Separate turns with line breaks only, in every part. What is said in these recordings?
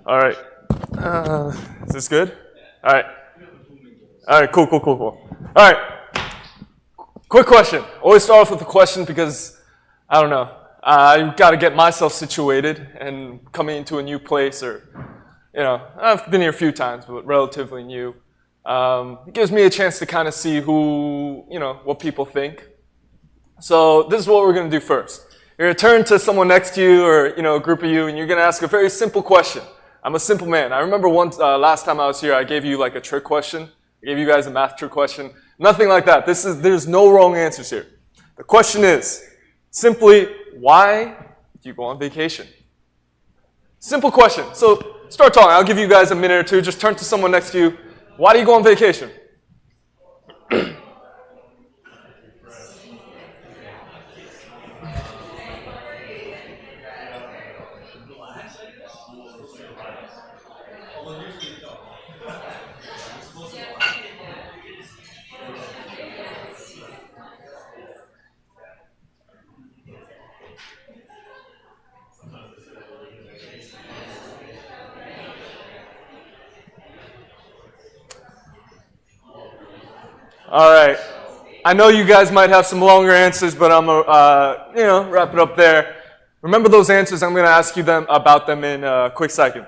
All right. Is this good? All right. All right, cool. All right. Quick question. Always start off with a question because, I don't know, I've got to get myself situated and coming into a new place or, I've been here a few times, but relatively new. It gives me a chance to kind of see what people think. So this is what we're going to do first. You're going to turn to someone next to you or, a group of you, and you're going to ask a very simple question. I'm a simple man. I remember last time I was here, I gave you like a trick question. I gave you guys a math trick question. Nothing like that. There's no wrong answers here. The question is simply, why do you go on vacation? Simple question. So start talking. I'll give you guys a minute or two. Just turn to someone next to you. Why do you go on vacation? All right. I know you guys might have some longer answers, but I'm gonna, wrap it up there. Remember those answers. I'm gonna ask you about them in a quick second.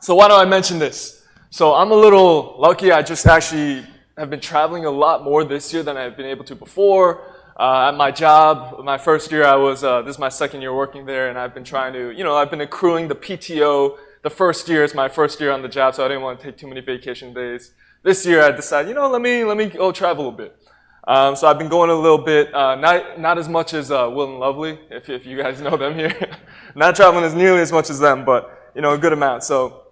So why do I mention this? So I'm a little lucky. I just actually have been traveling a lot more this year than I've been able to before. At my job, my first year, this is my second year working there, and I've been trying to, I've been accruing the PTO. The first year is my first year on the job, so I didn't want to take too many vacation days. This year I decided, let me go travel a bit. So I've been going a little bit, not as much as Will and Lovely, if you guys know them here. Not traveling as nearly as much as them, but a good amount. So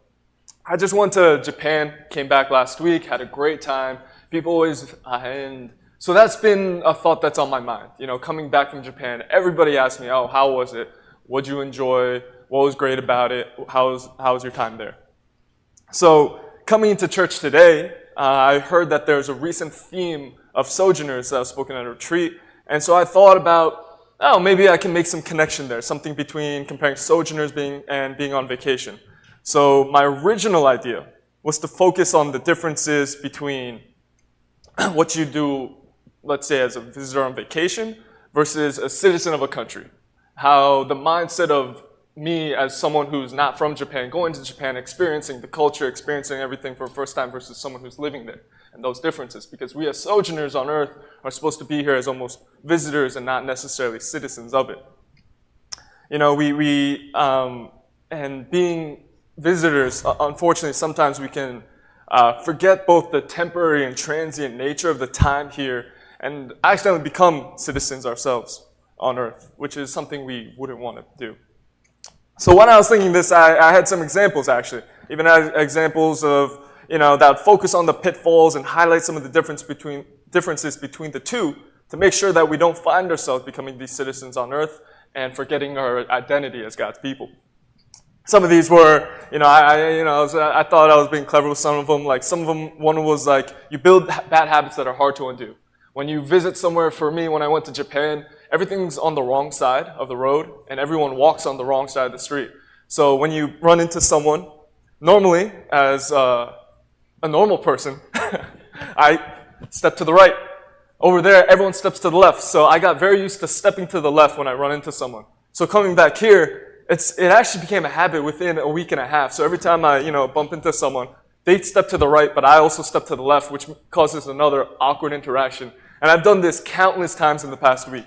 I just went to Japan, came back last week, had a great time. People always, and so that's been a thought that's on my mind. Coming back from Japan, everybody asks me, oh, how was it? What'd you enjoy? What was great about it? How was your time there? So coming into church today, I heard that there's a recent theme of sojourners that was spoken at a retreat. And so I thought about, maybe I can make some connection there, something between comparing sojourners being on vacation. So my original idea was to focus on the differences between what you do, let's say, as a visitor on vacation versus a citizen of a country. How the mindset of me as someone who's not from Japan, going to Japan, experiencing the culture, experiencing everything for the first time versus someone who's living there, and those differences. Because we as sojourners on earth are supposed to be here as almost visitors and not necessarily citizens of it. And being visitors, unfortunately, sometimes we can forget both the temporary and transient nature of the time here and accidentally become citizens ourselves on earth, which is something we wouldn't want to do. So when I was thinking this, I had some examples actually, even examples of, that focus on the pitfalls and highlight some of the differences between the two to make sure that we don't find ourselves becoming these citizens on earth and forgetting our identity as God's people. Some of these were, I thought I was being clever with some of them. Like some of them, one was like, you build bad habits that are hard to undo. When you visit somewhere, for me, when I went to Japan, everything's on the wrong side of the road, and everyone walks on the wrong side of the street. So when you run into someone, normally, as a normal person, I step to the right. Over there, everyone steps to the left. So I got very used to stepping to the left when I run into someone. So coming back here, it actually became a habit within a week and a half. So every time I, bump into someone, they step to the right, but I also step to the left, which causes another awkward interaction. And I've done this countless times in the past week.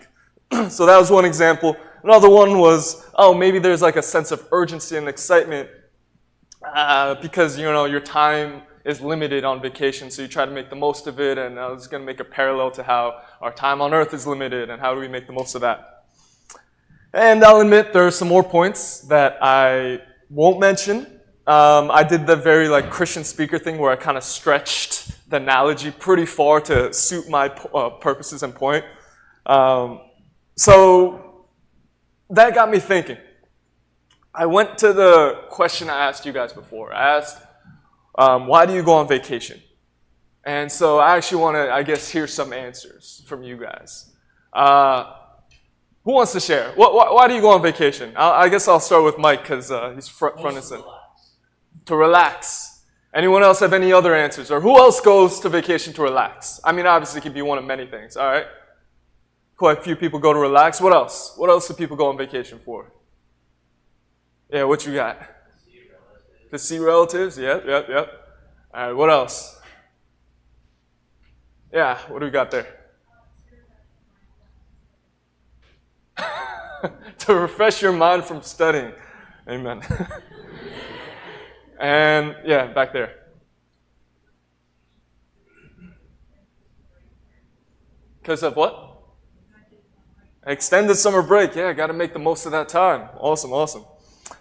So that was one example. Another one was, maybe there's like a sense of urgency and excitement because, your time is limited on vacation, so you try to make the most of it, and I was going to make a parallel to how our time on earth is limited and how do we make the most of that. And I'll admit there are some more points that I won't mention. I did the very Christian speaker thing where I kind of stretched the analogy pretty far to suit my purposes and point. So that got me thinking. I went to the question I asked you guys before. I asked, why do you go on vacation? And so I actually want to, hear some answers from you guys. Who wants to share? Why do you go on vacation? I guess I'll start with Mike because he's front and center. To relax. Anyone else have any other answers? Or who else goes to vacation to relax? I mean, obviously it could be one of many things, all right? Quite a few people go to relax. What else? What else do people go on vacation for? Yeah, what you got? To see relatives. Yep. All right, what else? Yeah, what do we got there? To refresh your mind from studying. Amen. And yeah, back there. Because of what? Extended summer break. Yeah, got to make the most of that time. Awesome.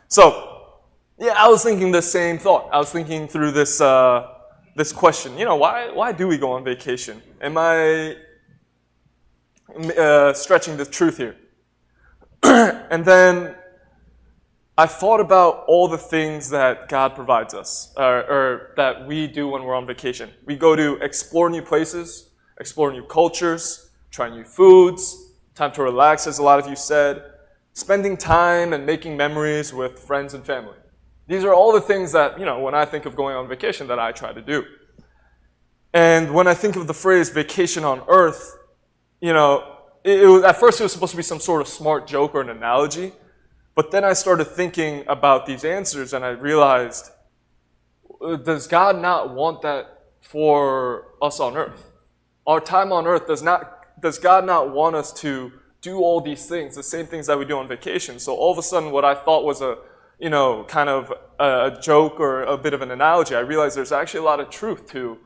So, yeah, I was thinking the same thought. I was thinking through this this question. You know, why do we go on vacation? Am I stretching the truth here? And then I thought about all the things that God provides us, or that we do when we're on vacation. We go to explore new places, explore new cultures, try new foods, time to relax, as a lot of you said, spending time and making memories with friends and family. These are all the things that, you know, when I think of going on vacation, that I try to do. And when I think of the phrase vacation on earth, you know, at first it was supposed to be some sort of smart joke or an analogy, but then I started thinking about these answers and I realized, does God not want that for us on earth? Our time on earth does God not want us to do all these things, the same things that we do on vacation? So all of a sudden what I thought was a, you know, kind of a joke or a bit of an analogy, I realized there's actually a lot of truth to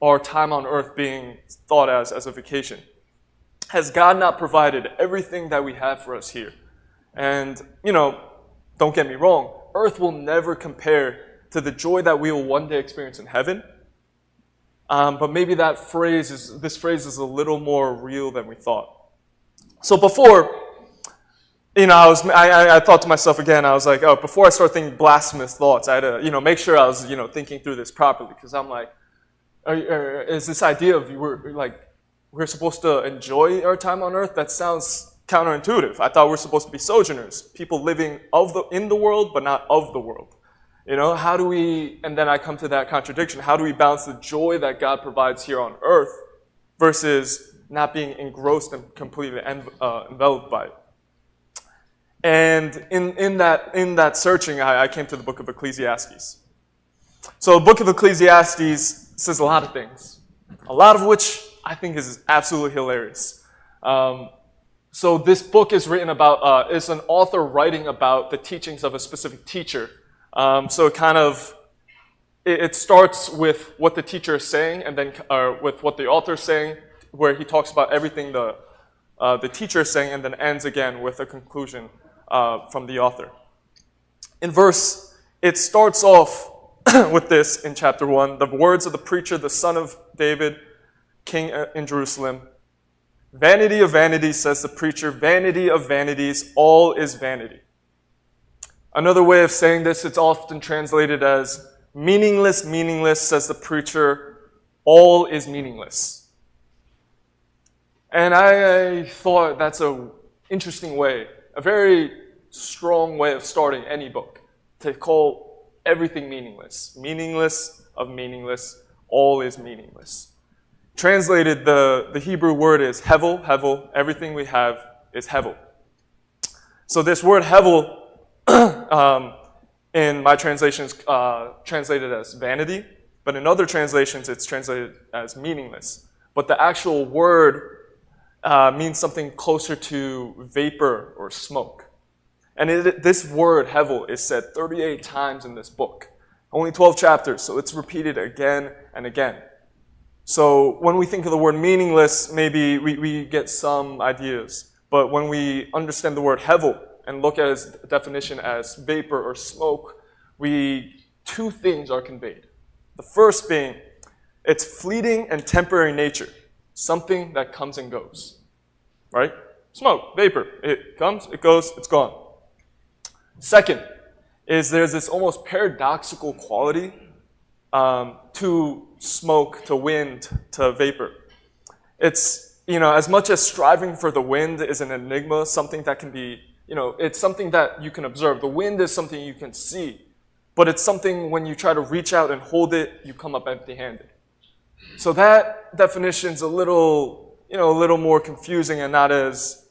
our time on earth being thought as a vacation. Has God not provided everything that we have for us here? And, you know, don't get me wrong, earth will never compare to the joy that we will one day experience in heaven. But maybe this phrase is a little more real than we thought. So before, you know, I thought to myself again, I was like, oh, before I start thinking blasphemous thoughts, I had to, you know, make sure I was, you know, thinking through this properly, because I'm like, is this idea of we're supposed to enjoy our time on earth? That sounds counterintuitive. I thought we're supposed to be sojourners, people living in the world but not of the world. You know, how do we, and then I come to that contradiction, how do we balance the joy that God provides here on earth versus not being engrossed and completely enveloped by it? And in that searching, I came to the book of Ecclesiastes. So the book of Ecclesiastes says a lot of things, a lot of which I think is absolutely hilarious. So this book is written about, is an author writing about the teachings of a specific teacher. So it starts with what the teacher is saying, and then with what the author is saying, where he talks about everything the teacher is saying, and then ends again with a conclusion from the author. It starts off with this in chapter 1, the words of the preacher, the son of David, king in Jerusalem. Vanity of vanities, says the preacher, vanity of vanities, all is vanity. Another way of saying this, it's often translated as meaningless, meaningless, says the preacher, all is meaningless. And I thought that's an interesting way, a very strong way of starting any book, to call everything meaningless. Meaningless of meaningless, all is meaningless. Translated, the Hebrew word is hevel, hevel. Everything we have is hevel. So this word hevel, in my translation, is translated as vanity, but in other translations, it's translated as meaningless. But the actual word means something closer to vapor or smoke. And this word, hevel, is said 38 times in this book. Only 12 chapters, so it's repeated again and again. So when we think of the word meaningless, maybe we get some ideas. But when we understand the word hevel and look at its definition as vapor or smoke, two things are conveyed. The first being, it's fleeting and temporary nature, something that comes and goes, right? Smoke, vapor, it comes, it goes, it's gone. Second is there's this almost paradoxical quality to smoke, to wind, to vapor. It's, you know, as much as striving for the wind is an enigma, something that can be, you know, it's something that you can observe. The wind is something you can see. but it's something when you try to reach out and hold it, you come up empty-handed. So that definition's a little more confusing and not as,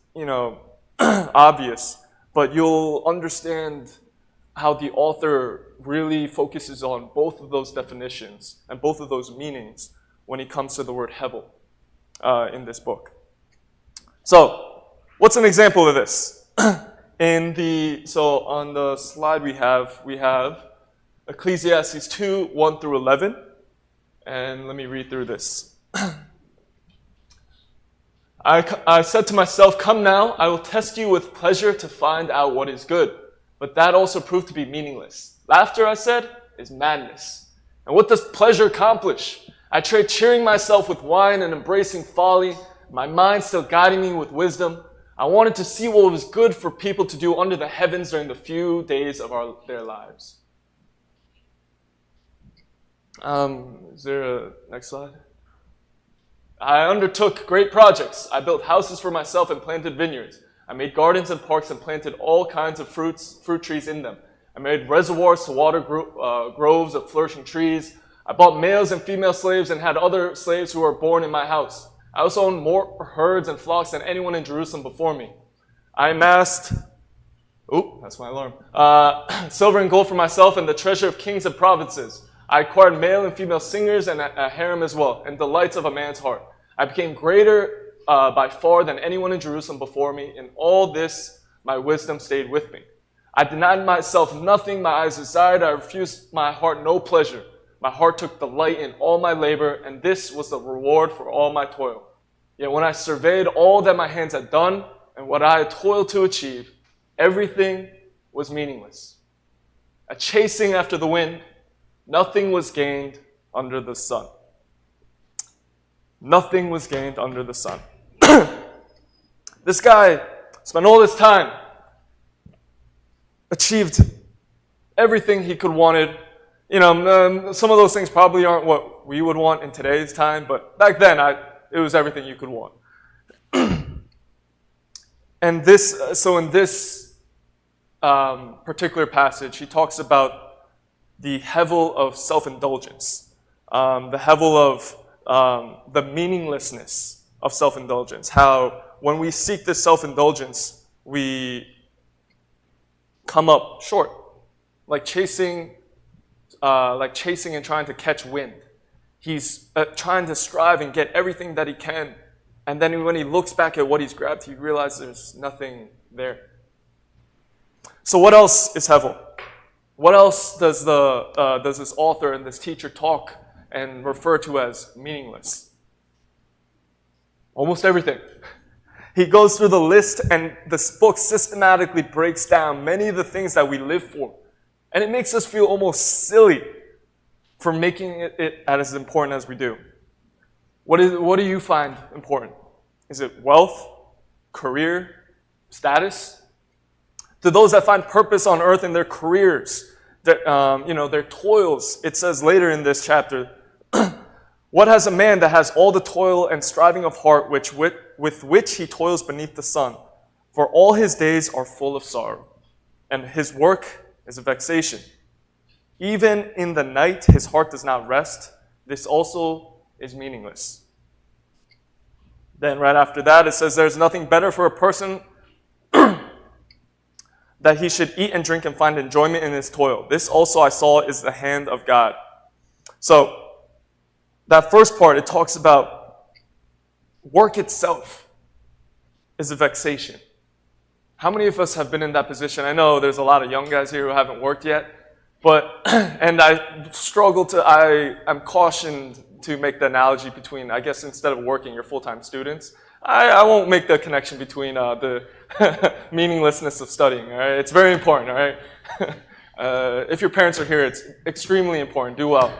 obvious, but you'll understand how the author really focuses on both of those definitions and both of those meanings when he comes to the word hevel in this book. So, what's an example of this? So on the slide we have Ecclesiastes 2, 1 through 11. And let me read through this. I said to myself, "Come now, I will test you with pleasure to find out what is good." But that also proved to be meaningless. Laughter, I said, is madness. And what does pleasure accomplish? I trade cheering myself with wine and embracing folly, my mind still guiding me with wisdom. I wanted to see what was good for people to do under the heavens during the few days of their lives. Is there a next slide? I undertook great projects. I built houses for myself and planted vineyards. I made gardens and parks and planted all kinds of fruit trees in them. I made reservoirs to water groves of flourishing trees. I bought males and female slaves and had other slaves who were born in my house. I also owned more herds and flocks than anyone in Jerusalem before me. I amassed, that's my alarm, silver and gold for myself and the treasure of kings and provinces. I acquired male and female singers and a harem as well, and delights of a man's heart. I became greater by far than anyone in Jerusalem before me. In all this, my wisdom stayed with me. I denied myself nothing my eyes desired. I refused my heart no pleasure. My heart took delight in all my labor, and this was the reward for all my toil. Yet when I surveyed all that my hands had done and what I had toiled to achieve, everything was meaningless. A chasing after the wind, nothing was gained under the sun. Nothing was gained under the sun. This guy spent all this time, achieved everything he could wanted. Some of those things probably aren't what we would want in today's time, but back then it was everything you could want. And in this particular passage, he talks about the hevel of self-indulgence, the hevel of the meaninglessness of self-indulgence, how when we seek this self-indulgence, we come up short, like chasing and trying to catch wind. He's trying to strive and get everything that he can, and then when he looks back at what he's grabbed, he realizes there's nothing there. So what else is hevel? What else does this author and this teacher talk and refer to as meaningless? Almost everything. He goes through the list, and this book systematically breaks down many of the things that we live for. And it makes us feel almost silly for making it as important as we do. What do you find important? Is it wealth, career, status? To those that find purpose on earth in their careers, their toils, it says later in this chapter, what has a man that has all the toil and striving of heart with which he toils beneath the sun? For all his days are full of sorrow, and his work is a vexation. Even in the night his heart does not rest. This also is meaningless. Then right after that it says there's nothing better for a person that he should eat and drink and find enjoyment in his toil. This also I saw is the hand of God. So that first part, it talks about work itself is a vexation. How many of us have been in that position? I know there's a lot of young guys here who haven't worked yet, and I'm cautioned to make the analogy between, I guess instead of working, you're full-time students. I won't make the connection between the meaninglessness of studying, all right? It's very important, all right? If your parents are here, it's extremely important. Do well.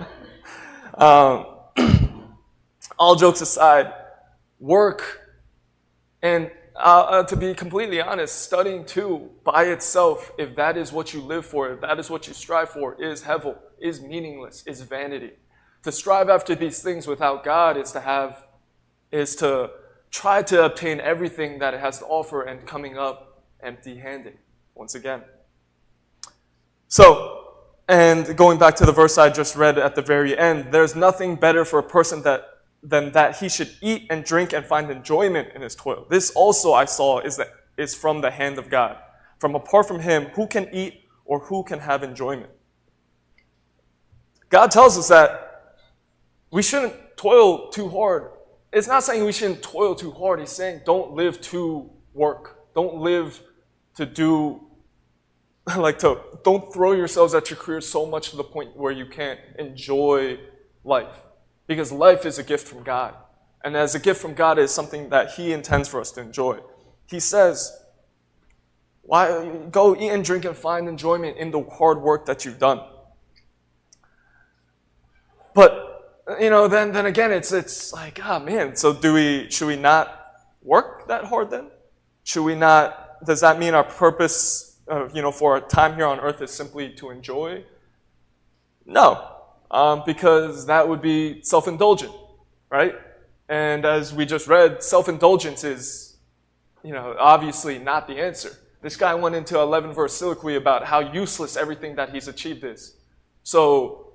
All jokes aside, work, and to be completely honest, studying too, by itself, if that is what you live for, if that is what you strive for, is hevel, is meaningless, is vanity. To strive after these things without God is to try to obtain everything that it has to offer and coming up empty-handed, once again. So, And going back to the verse I just read at the very end, there's nothing better for a person than that he should eat and drink and find enjoyment in his toil. This also I saw is from the hand of God. From apart from him, who can eat or who can have enjoyment? God tells us that we shouldn't toil too hard. It's not saying we shouldn't toil too hard. He's saying don't live to work. Don't live to do, don't throw yourselves at your career so much to the point where you can't enjoy life. Because life is a gift from God. And as a gift from God is something that he intends for us to enjoy. He says, go eat and drink and find enjoyment in the hard work that you've done. But, then again, it's like, man, so should we not work that hard then? Does that mean our purpose, for our time here on earth is simply to enjoy? No, because that would be self-indulgent, right? And as we just read, self-indulgence is, obviously not the answer. This guy went into 11-verse soliloquy about how useless everything that he's achieved is. So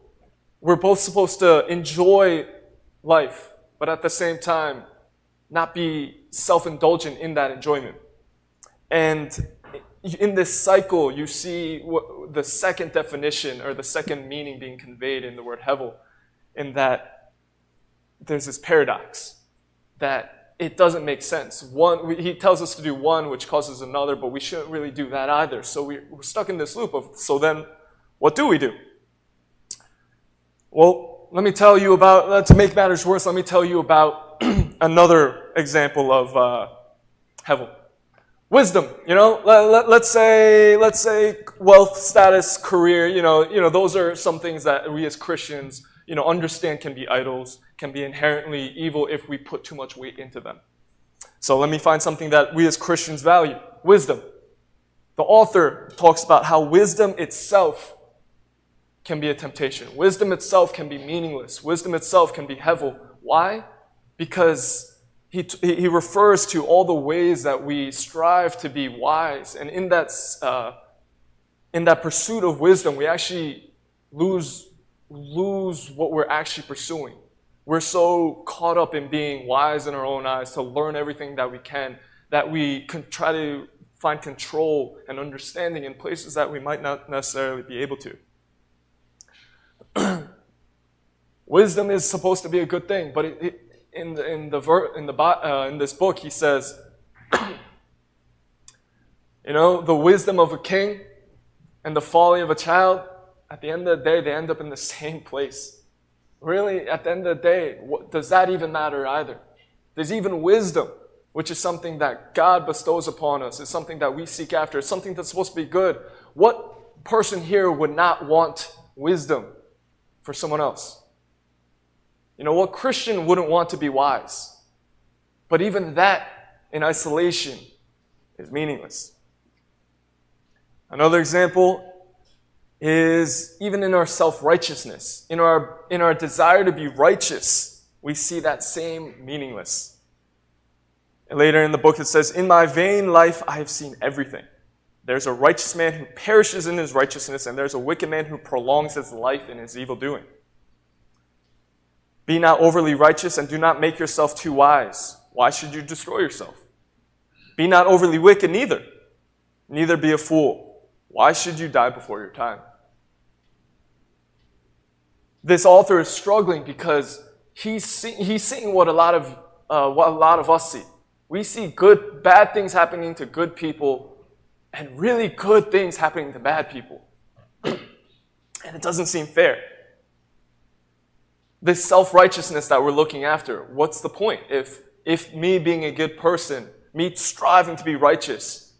we're both supposed to enjoy life, but at the same time, not be self-indulgent in that enjoyment. And in this cycle, you see the second definition or the second meaning being conveyed in the word hevel, in that there's this paradox that it doesn't make sense. He tells us to do one, which causes another, but we shouldn't really do that either. So we're stuck in this loop of, so then what do we do? Well, let me tell you about, to make matters worse, let me tell you about another example of hevel. Wisdom, let's say wealth, status, career, those are some things that we as Christians, understand can be idols, can be inherently evil if we put too much weight into them. So let me find something that we as Christians value. Wisdom. The author talks about how wisdom itself can be a temptation. Wisdom itself can be meaningless. Wisdom itself can be hevel. Why? Because he refers to all the ways that we strive to be wise. And in that pursuit of wisdom, we actually lose what we're actually pursuing. We're so caught up in being wise in our own eyes to learn everything that we can, that we can try to find control and understanding in places that we might not necessarily be able to. Wisdom is supposed to be a good thing, but in this book he says, the wisdom of a king and the folly of a child, at the end of the day, they end up in the same place. Really, at the end of the day, does that even matter either? There's even wisdom, which is something that God bestows upon us. It's something that we seek after. It's something that's supposed to be good. What person here would not want wisdom for someone else? What Christian wouldn't want to be wise? But even that in isolation is meaningless. Another example is even in our self-righteousness, in our desire to be righteous, we see that same meaningless. And later in the book it says, "In my vain life I have seen everything. There's a righteous man who perishes in his righteousness, and there's a wicked man who prolongs his life in his evil doing. Be not overly righteous and do not make yourself too wise. Why should you destroy yourself? Be not overly wicked neither be a fool. Why should you die before your time?" This author is struggling because he's seeing what a lot of us see. We see bad things happening to good people and really good things happening to bad people. And it doesn't seem fair. This self-righteousness that we're looking after, what's the point? If me being a good person, me striving to be righteous,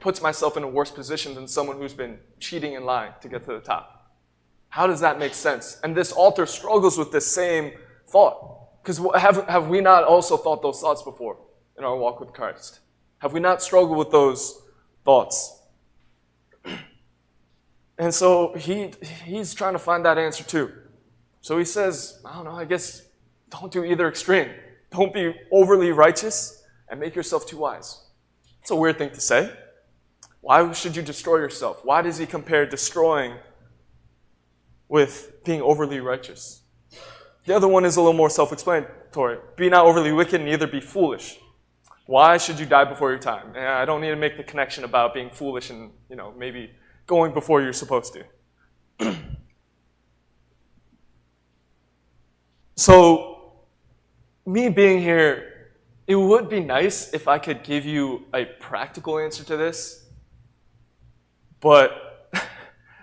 puts myself in a worse position than someone who's been cheating and lying to get to the top. How does that make sense? And this author struggles with this same thought. Because have we not also thought those thoughts before in our walk with Christ? Have we not struggled with those thoughts? And so he's trying to find that answer too. So he says, I guess don't do either extreme. Don't be overly righteous and make yourself too wise. It's a weird thing to say. Why should you destroy yourself? Why does he compare destroying with being overly righteous? The other one is a little more self-explanatory. Be not overly wicked, neither be foolish. Why should you die before your time? And I don't need to make the connection about being foolish and, maybe going before you're supposed to. So, me being here, it would be nice if I could give you a practical answer to this, but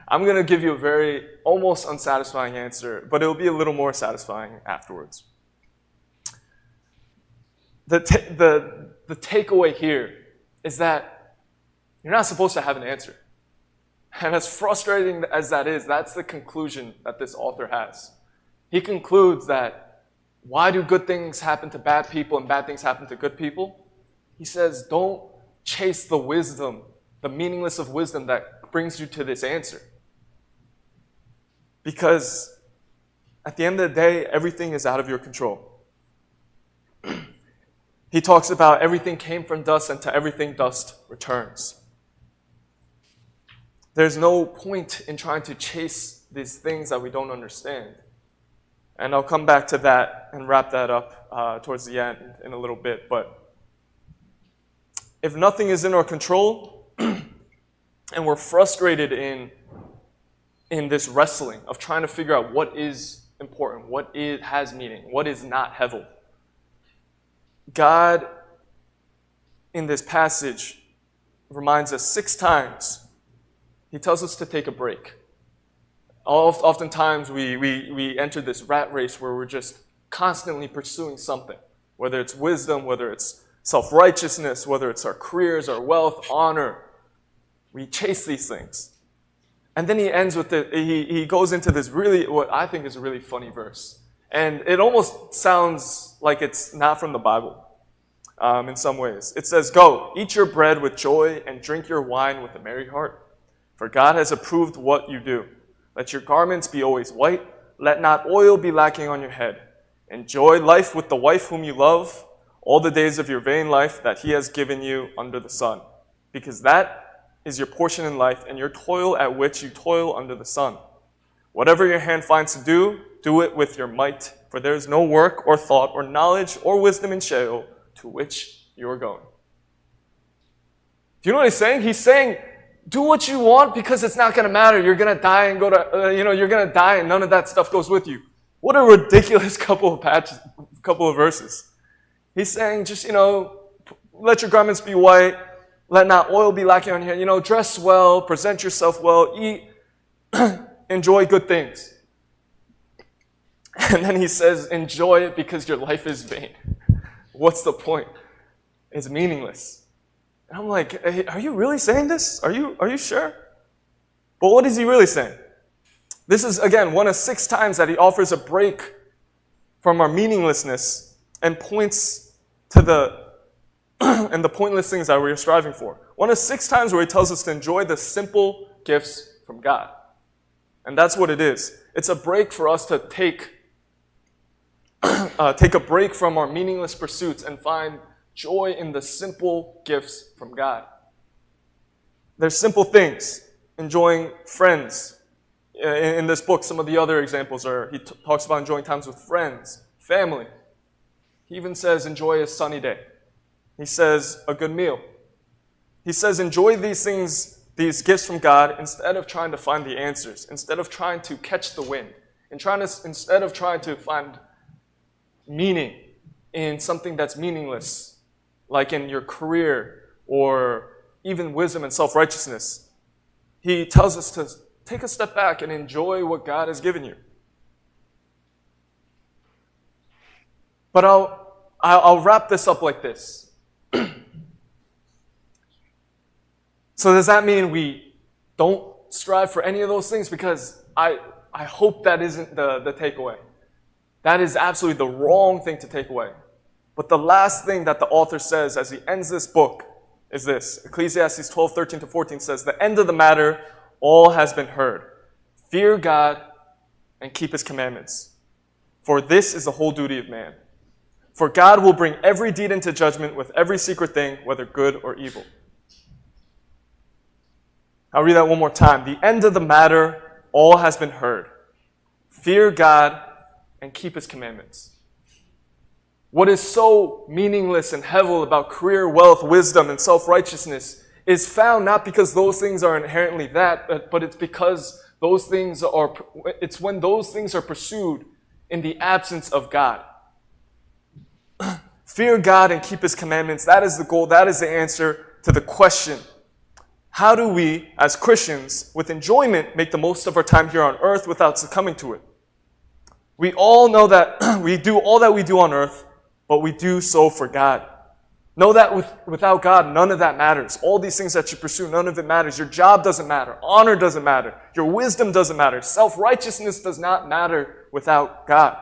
I'm going to give you a very almost unsatisfying answer, but it'll be a little more satisfying afterwards. The takeaway here is that you're not supposed to have an answer. And as frustrating as that is, that's the conclusion that this author has. He concludes that why do good things happen to bad people and bad things happen to good people? He says, don't chase the wisdom, the meaningless of wisdom that brings you to this answer. Because at the end of the day, everything is out of your control. He talks about everything came from dust and to everything dust returns. There's no point in trying to chase these things that we don't understand. And I'll come back to that and wrap that up towards the end in a little bit. But if nothing is in our control and we're frustrated in this wrestling of trying to figure out what is important, has meaning, what is not hevel, God, in this passage, reminds us 6 times. He tells us to take a break. Oftentimes, we enter this rat race where we're just constantly pursuing something, whether it's wisdom, whether it's self-righteousness, whether it's our careers, our wealth, honor. We chase these things. And then he ends with he goes into this really, what I think is a really funny verse. And it almost sounds like it's not from the Bible in some ways. It says, "Go, eat your bread with joy and drink your wine with a merry heart. For God has approved what you do. Let your garments be always white. Let not oil be lacking on your head. Enjoy life with the wife whom you love, all the days of your vain life that he has given you under the sun. Because that is your portion in life, and your toil at which you toil under the sun. Whatever your hand finds to do, do it with your might. For there is no work or thought or knowledge or wisdom in Sheol to which you are going." Do you know what he's saying? He's saying, do what you want because it's not going to matter. You're going to die and you're going to die and none of that stuff goes with you. What a ridiculous couple of verses. He's saying just, let your garments be white. Let not oil be lacking on your head. Dress well, present yourself well, eat, enjoy good things. And then he says, enjoy it because your life is vain. What's the point? It's meaningless. And I'm like, hey, are you really saying this? Are you sure? But what is he really saying? This is, again, one of 6 times that he offers a break from our meaninglessness and points to the pointless things that we're striving for. One of 6 times where he tells us to enjoy the simple gifts from God. And that's what it is. It's a break for us to take a break from our meaningless pursuits and find joy in the simple gifts from God. There's simple things. Enjoying friends. In this book, some of the other examples are, he talks about enjoying times with friends, family. He even says, enjoy a sunny day. He says, a good meal. He says, enjoy these things, these gifts from God, instead of trying to find the answers, instead of trying to catch the wind, instead of trying to find meaning in something that's meaningless, like in your career or even wisdom and self-righteousness. He tells us to take a step back and enjoy what God has given you. But I'll wrap this up like this. So does that mean we don't strive for any of those things? Because I hope that isn't the takeaway. That is absolutely the wrong thing to take away. But the last thing that the author says as he ends this book is this. Ecclesiastes 12:13-14 says, "The end of the matter, all has been heard. Fear God and keep his commandments. For this is the whole duty of man. For God will bring every deed into judgment with every secret thing, whether good or evil." I'll read that one more time. The end of the matter, all has been heard. Fear God and keep his commandments. What is so meaningless and heavy about career, wealth, wisdom, and self-righteousness is found not because those things are inherently that, but it's because it's when those things are pursued in the absence of God. Fear God and keep his commandments. That is the goal. That is the answer to the question. How do we, as Christians, with enjoyment, make the most of our time here on earth without succumbing to it? We all know that we do all that we do on earth, but we do so for God. Know that without God, none of that matters. All these things that you pursue, none of it matters. Your job doesn't matter. Honor doesn't matter. Your wisdom doesn't matter. Self-righteousness does not matter without God.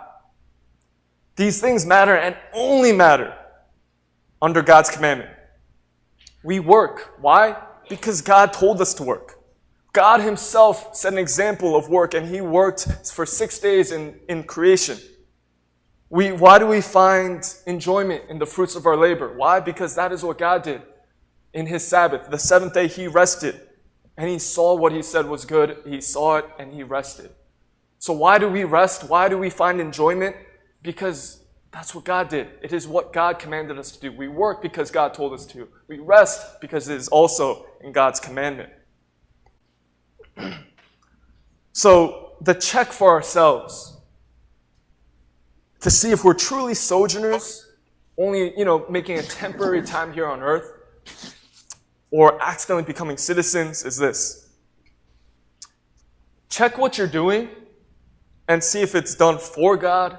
These things matter and only matter under God's commandment. We work. Why? Because God told us to work. God himself set an example of work, and he worked for 6 days in creation. Why do we find enjoyment in the fruits of our labor? Why? Because that is what God did in his Sabbath. The seventh day he rested, and he saw what he said was good. He saw it, and he rested. So why do we rest? Why do we find enjoyment? Because that's what God did. It is what God commanded us to do. We work because God told us to. We rest because it is also in God's commandment. So the check for ourselves to see if we're truly sojourners, only, making a temporary time here on earth, or accidentally becoming citizens, is this. Check what you're doing and see if it's done for God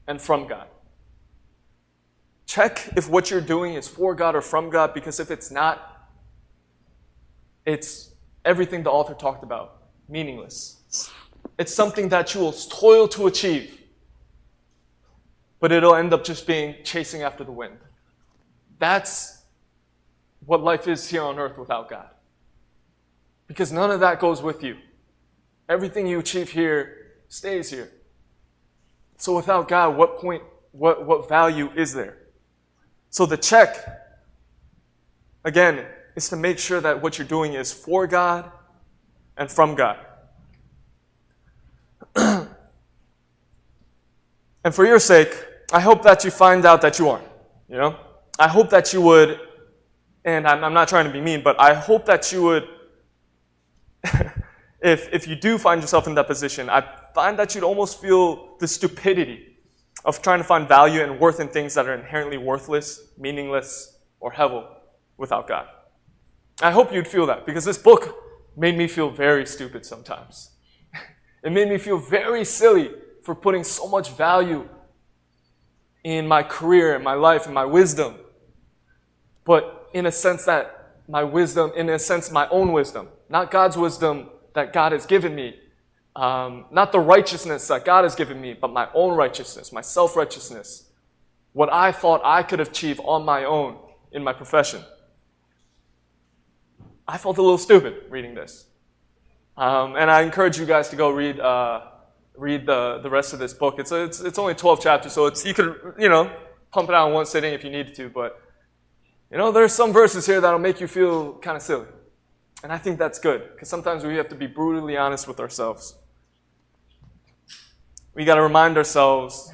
and from God. Check if what you're doing is for God or from God, because if it's not, it's everything the author talked about, meaningless. It's something that you will toil to achieve, but it'll end up just being chasing after the wind. That's what life is here on earth without God. Because none of that goes with you. Everything you achieve here stays here. So without God, what value is there? So the check, again, is to make sure that what you're doing is for God and from God. And for your sake, I hope that you find out that you aren't. I hope that you would, and I'm not trying to be mean, but I hope that you would, if you do find yourself in that position, I find that you'd almost feel the stupidity of trying to find value and worth in things that are inherently worthless, meaningless, or hevel without God. I hope you'd feel that, because this book made me feel very stupid sometimes. It made me feel very silly for putting so much value in my career, in my life, in my wisdom. But in a sense my own wisdom, not God's wisdom that God has given me, not the righteousness that God has given me, but my own righteousness, my self-righteousness, what I thought I could achieve on my own in my profession. I felt a little stupid reading this. And I encourage you guys to go read the rest of this book. It's only 12 chapters, so you could, pump it out in one sitting if you needed to, but, there's some verses here that'll make you feel kind of silly. And I think that's good, because sometimes we have to be brutally honest with ourselves. We got to remind ourselves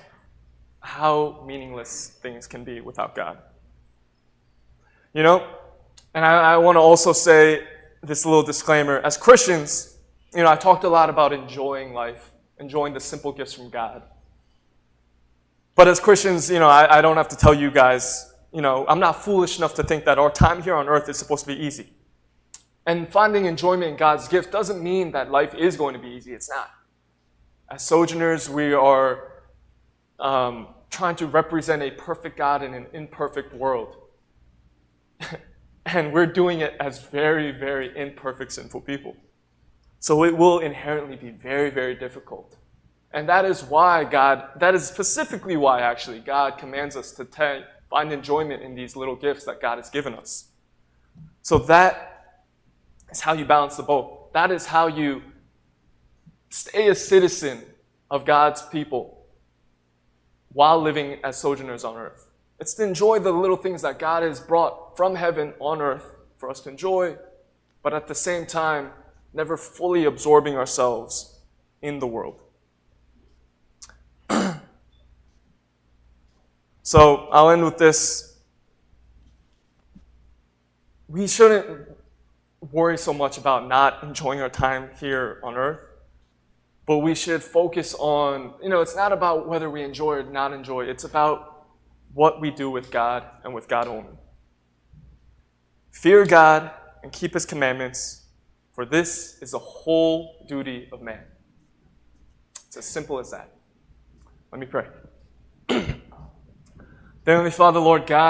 how meaningless things can be without God. And I want to also say this little disclaimer. As Christians, I talked a lot about enjoying life, enjoying the simple gifts from God. But as Christians, I don't have to tell you guys, I'm not foolish enough to think that our time here on earth is supposed to be easy. And finding enjoyment in God's gift doesn't mean that life is going to be easy. It's not. As sojourners, we are trying to represent a perfect God in an imperfect world. And we're doing it as very, very imperfect, sinful people. So it will inherently be very, very difficult. And that is specifically why, actually, God commands us to find enjoyment in these little gifts that God has given us. So that is how you balance the both. That is how you stay a citizen of God's people while living as sojourners on earth. It's to enjoy the little things that God has brought from heaven on earth for us to enjoy, but at the same time, never fully absorbing ourselves in the world. So I'll end with this. We shouldn't worry so much about not enjoying our time here on earth, but we should focus on, it's not about whether we enjoy or not enjoy. It's about what we do with God and with God only. Fear God and keep His commandments, for this is the whole duty of man. It's as simple as that. Let me pray. Heavenly Father, Lord God,